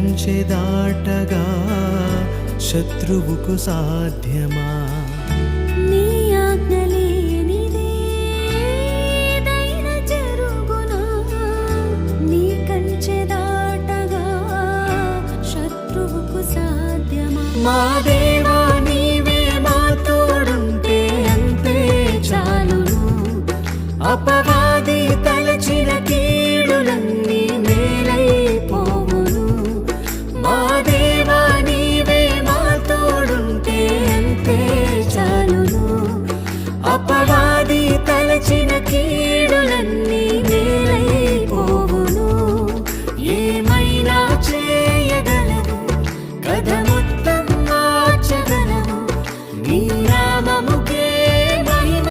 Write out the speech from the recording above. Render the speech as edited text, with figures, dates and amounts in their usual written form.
కంచె దాటగా శత్రువుకు సాధ్యమా? నీ ఆజ్ఞ లేనిదే ఏదైనా జరుగునా? నీ కంచె దాటగా శత్రువుకు సాధ్యమా? మా దేవా నీవే మా తోడుంటే అంతే చాలును. అపవాది తలచిన కీడులన్నీ మేలైపోవును. మా దేవా నీవే మా తోడుంటే అంతే చాలును. అపవాది తలచిన కీడులన్నీ